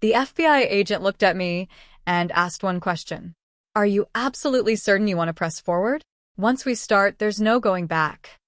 The FBI agent looked at me and asked one question. Are you absolutely certain you want to press forward? Once we start, there's no going back.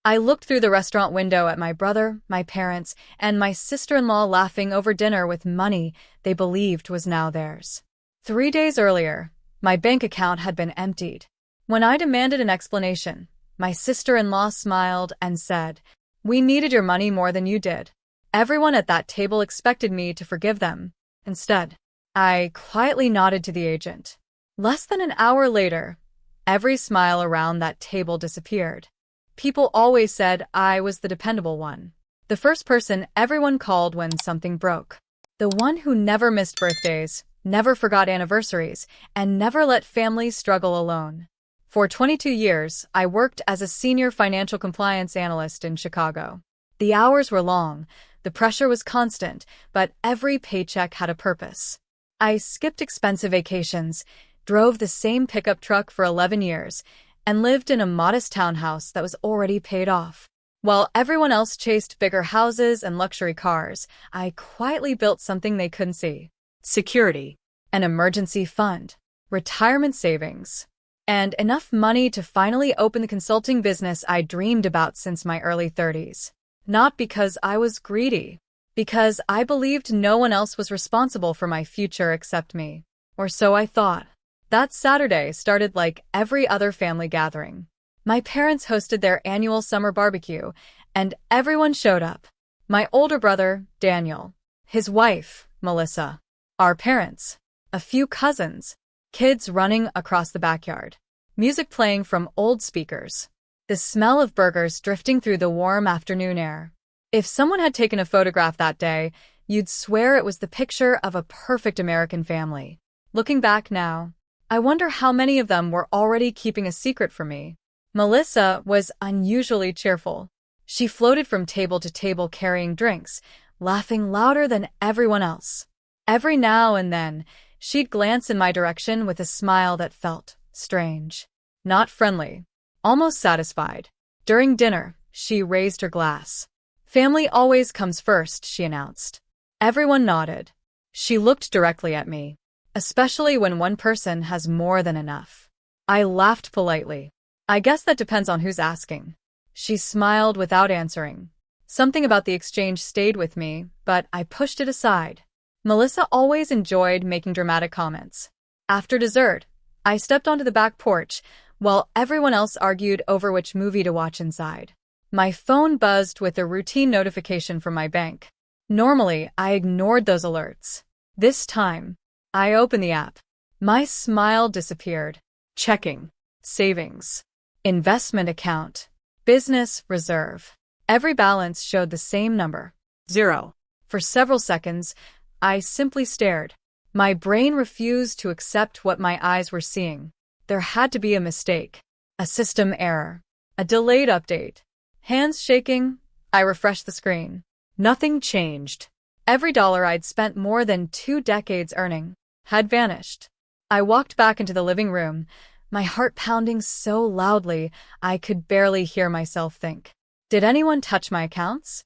I looked through the restaurant window at my brother, my parents, and my sister-in-law laughing over dinner with money they believed was now theirs. 3 days earlier, my bank account had been emptied. When I demanded an explanation, my sister-in-law smiled and said, "We needed your money more than you did." Everyone at that table expected me to forgive them. Instead, I quietly nodded to the agent. Less than an hour later, every smile around that table disappeared. People always said I was the dependable one. The first person everyone called when something broke. The one who never missed birthdays, never forgot anniversaries, and never let families struggle alone. For 22 years, I worked as a senior financial compliance analyst in Chicago. The hours were long, the pressure was constant, but every paycheck had a purpose. I skipped expensive vacations, drove the same pickup truck for 11 years, and lived in a modest townhouse that was already paid off. While everyone else chased bigger houses and luxury cars, I quietly built something they couldn't see. Security, an emergency fund, retirement savings, and enough money to finally open the consulting business I dreamed about since my early 30s. Not because I was greedy, because I believed no one else was responsible for my future except me. Or so I thought. That Saturday started like every other family gathering. My parents hosted their annual summer barbecue, and everyone showed up. My older brother, Daniel, his wife, Melissa, our parents, a few cousins, kids running across the backyard, music playing from old speakers, the smell of burgers drifting through the warm afternoon air. If someone had taken a photograph that day, you'd swear it was the picture of a perfect American family. Looking back now, I wonder how many of them were already keeping a secret from me. Melissa was unusually cheerful. She floated from table to table carrying drinks, laughing louder than everyone else. Every now and then, she'd glance in my direction with a smile that felt strange, not friendly, almost satisfied. During dinner, she raised her glass. "Family always comes first," she announced. Everyone nodded. She looked directly at me, especially when one person has more than enough. I laughed politely. "I guess that depends on who's asking." She smiled without answering. Something about the exchange stayed with me, but I pushed it aside. Melissa always enjoyed making dramatic comments. After dessert, I stepped onto the back porch, while everyone else argued over which movie to watch inside. My phone buzzed with a routine notification from my bank. Normally, I ignored those alerts. This time, I opened the app. My smile disappeared. Checking. Savings. Investment account. Business reserve. Every balance showed the same number. 0. For several seconds, I simply stared. My brain refused to accept what my eyes were seeing. There had to be a mistake. A system error. A delayed update. Hands shaking, I refreshed the screen. Nothing changed. Every dollar I'd spent more than 2 decades earning had vanished. I walked back into the living room, my heart pounding so loudly I could barely hear myself think. "Did anyone touch my accounts?"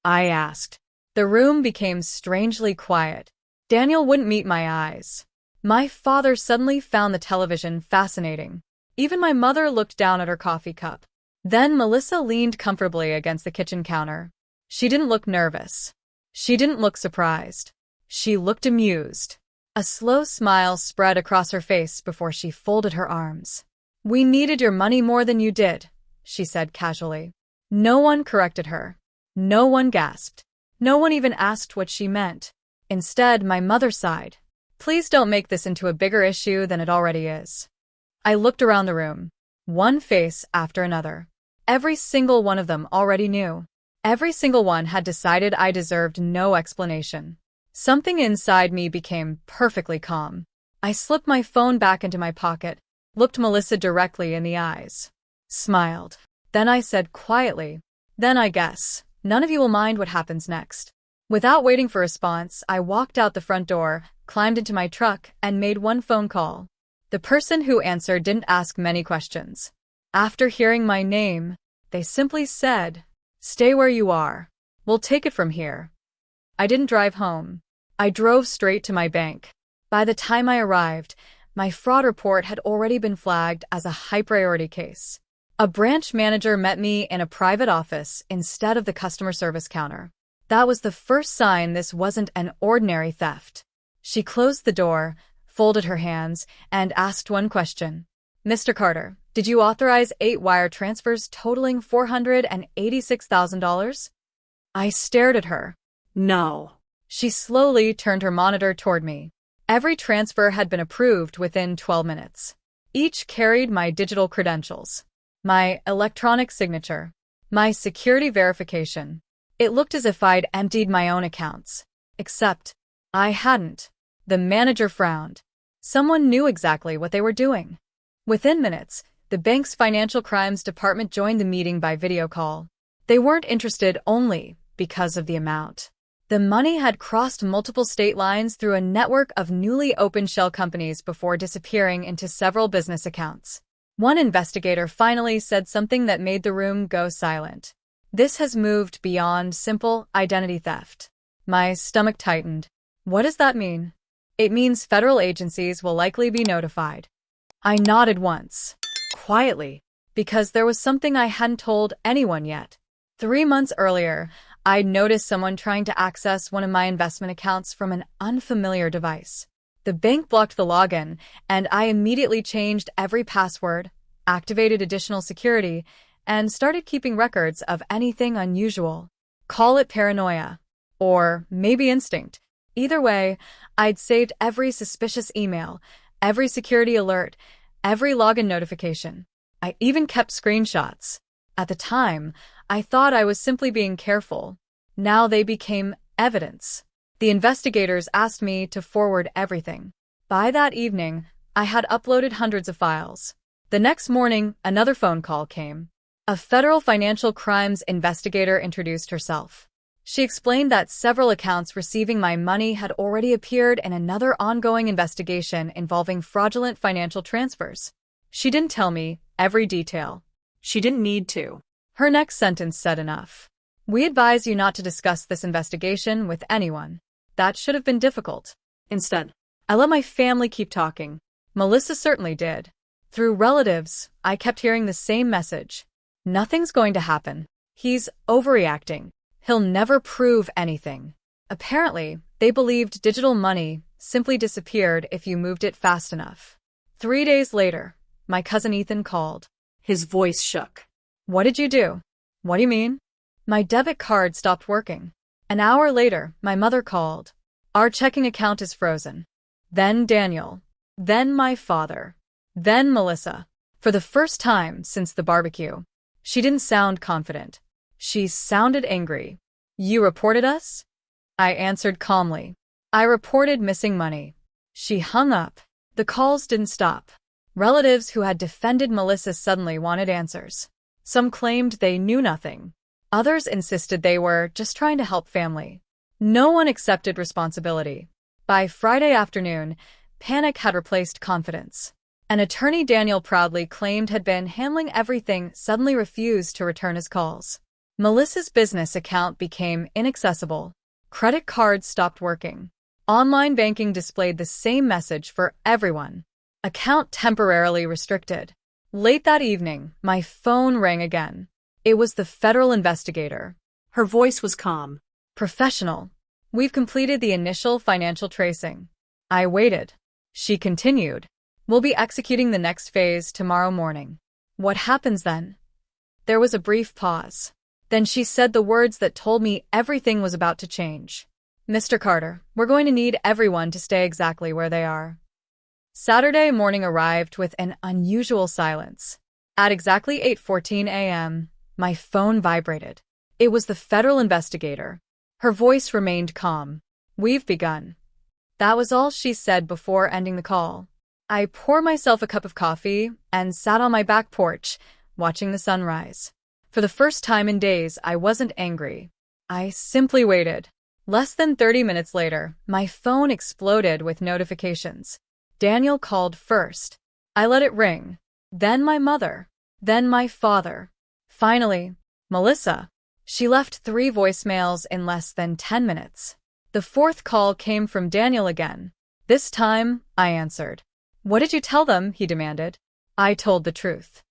I asked. The room became strangely quiet. Daniel wouldn't meet my eyes. My father suddenly found the television fascinating. Even my mother looked down at her coffee cup. Then Melissa leaned comfortably against the kitchen counter. She didn't look nervous. She didn't look surprised. She looked amused. A slow smile spread across her face before she folded her arms. "We needed your money more than you did," she said casually. No one corrected her. No one gasped. No one even asked what she meant. Instead, my mother sighed. "Please don't make this into a bigger issue than it already is." I looked around the room. One face after another. Every single one of them already knew. Every single one had decided I deserved no explanation. Something inside me became perfectly calm. I slipped my phone back into my pocket, looked Melissa directly in the eyes, smiled. Then I said quietly, "Then I guess none of you will mind what happens next." Without waiting for a response, I walked out the front door, climbed into my truck, and made one phone call. The person who answered didn't ask many questions. After hearing my name, they simply said, "Stay where you are. We'll take it from here." I didn't drive home. I drove straight to my bank. By the time I arrived, my fraud report had already been flagged as a high-priority case. A branch manager met me in a private office instead of the customer service counter. That was the first sign this wasn't an ordinary theft. She closed the door, folded her hands, and asked one question. "Mr. Carter, did you authorize 8 wire transfers totaling $486,000? I stared at her. No. She slowly turned her monitor toward me. Every transfer had been approved within 12 minutes. Each carried my digital credentials, my electronic signature, my security verification. It looked as if I'd emptied my own accounts. Except, I hadn't. The manager frowned. Someone knew exactly what they were doing. Within minutes, the bank's financial crimes department joined the meeting by video call. They weren't interested only because of the amount. The money had crossed multiple state lines through a network of newly opened shell companies before disappearing into several business accounts. One investigator finally said something that made the room go silent. "This has moved beyond simple identity theft." My stomach tightened. What does that mean? It means federal agencies will likely be notified. I nodded once, quietly, because there was something I hadn't told anyone yet. 3 months earlier, I'd noticed someone trying to access one of my investment accounts from an unfamiliar device. The bank blocked the login, and I immediately changed every password, activated additional security, and started keeping records of anything unusual. Call it paranoia, or maybe instinct. Either way, I'd saved every suspicious email, every security alert, every login notification. I even kept screenshots. At the time, I thought I was simply being careful. Now they became evidence. The investigators asked me to forward everything. By that evening, I had uploaded hundreds of files. The next morning, another phone call came. A federal financial crimes investigator introduced herself. She explained that several accounts receiving my money had already appeared in another ongoing investigation involving fraudulent financial transfers. She didn't tell me every detail. She didn't need to. Her next sentence said enough. "We advise you not to discuss this investigation with anyone." That should have been difficult. Instead, I let my family keep talking. Melissa certainly did. Through relatives, I kept hearing the same message. Nothing's going to happen. He's overreacting. He'll never prove anything. Apparently, they believed digital money simply disappeared if you moved it fast enough. 3 days later, my cousin Ethan called. his voice shook. "What did you do?" "What do you mean?" "My debit card stopped working." An hour later, my mother called. "Our checking account is frozen." Then Daniel. Then my father. Then Melissa. For the first time since the barbecue. She didn't sound confident. She sounded angry. "You reported us?" I answered calmly. "I reported missing money." She hung up. The calls didn't stop. Relatives who had defended Melissa suddenly wanted answers. Some claimed they knew nothing. Others insisted they were just trying to help family. No one accepted responsibility. By Friday afternoon, panic had replaced confidence. An attorney Daniel proudly claimed had been handling everything suddenly refused to return his calls. Melissa's business account became inaccessible. Credit cards stopped working. Online banking displayed the same message for everyone. Account temporarily restricted. Late that evening, my phone rang again. It was the federal investigator. Her voice was calm. "Professional. We've completed the initial financial tracing." I waited. She continued. "We'll be executing the next phase tomorrow morning." "What happens then?" There was a brief pause. Then she said the words that told me everything was about to change. "Mr. Carter, we're going to need everyone to stay exactly where they are." Saturday morning arrived with an unusual silence. At exactly 8:14 a.m., my phone vibrated. It was the federal investigator. Her voice remained calm. "We've begun." That was all she said before ending the call. I poured myself a cup of coffee and sat on my back porch, watching the sunrise. For the first time in days, I wasn't angry. I simply waited. Less than 30 minutes later, my phone exploded with notifications. Daniel called first. I let it ring. Then my mother. Then my father. Finally, Melissa. She left 3 voicemails in less than 10 minutes. The fourth call came from Daniel again. This time, I answered. What did you tell them? He demanded. I told the truth.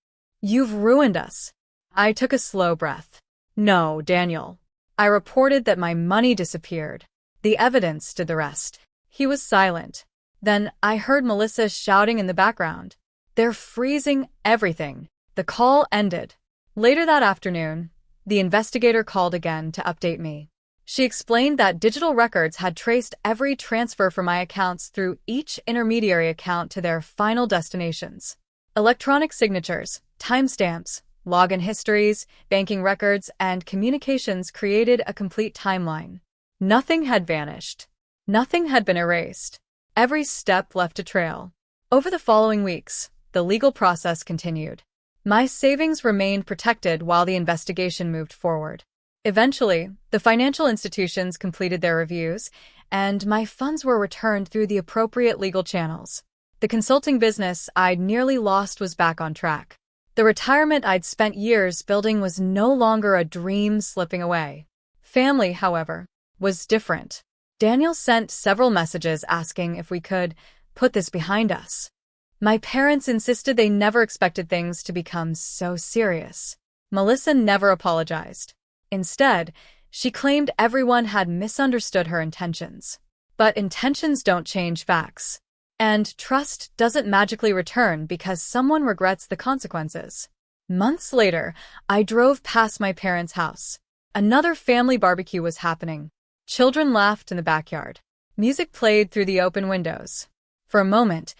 You've ruined us. I took a slow breath. No, Daniel. I reported that my money disappeared. The evidence did the rest. He was silent. Then I heard Melissa shouting in the background. They're freezing everything. The call ended. Later that afternoon, the investigator called again to update me. She explained that digital records had traced every transfer from my accounts through each intermediary account to their final destinations. Electronic signatures, timestamps, login histories, banking records, and communications created a complete timeline. Nothing had vanished. Nothing had been erased. Every step left a trail. Over the following weeks, the legal process continued. My savings remained protected while the investigation moved forward. Eventually, the financial institutions completed their reviews, and my funds were returned through the appropriate legal channels. The consulting business I'd nearly lost was back on track. The retirement I'd spent years building was no longer a dream slipping away. Family, however, was different. Daniel sent several messages asking if we could put this behind us. My parents insisted they never expected things to become so serious. Melissa never apologized. Instead, she claimed everyone had misunderstood her intentions. But intentions don't change facts. And trust doesn't magically return because someone regrets the consequences. Months later, I drove past my parents' house. Another family barbecue was happening. Children laughed in the backyard. Music played through the open windows. For a moment,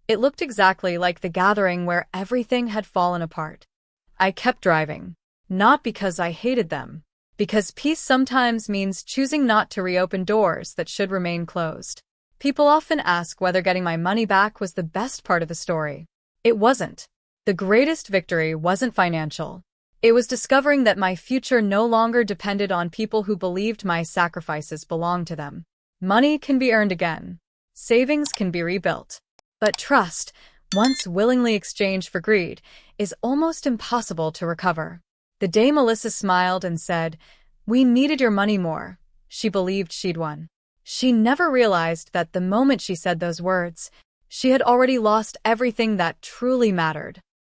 it looked exactly like the gathering where everything had fallen apart. I kept driving. Not because I hated them. Because peace sometimes means choosing not to reopen doors that should remain closed. People often ask whether getting my money back was the best part of the story. It wasn't. The greatest victory wasn't financial. It was discovering that my future no longer depended on people who believed my sacrifices belonged to them. Money can be earned again. Savings can be rebuilt. But trust, once willingly exchanged for greed, is almost impossible to recover. The day Melissa smiled and said, "We needed your money more," she believed she'd won. She never realized that the moment she said those words, she had already lost everything that truly mattered.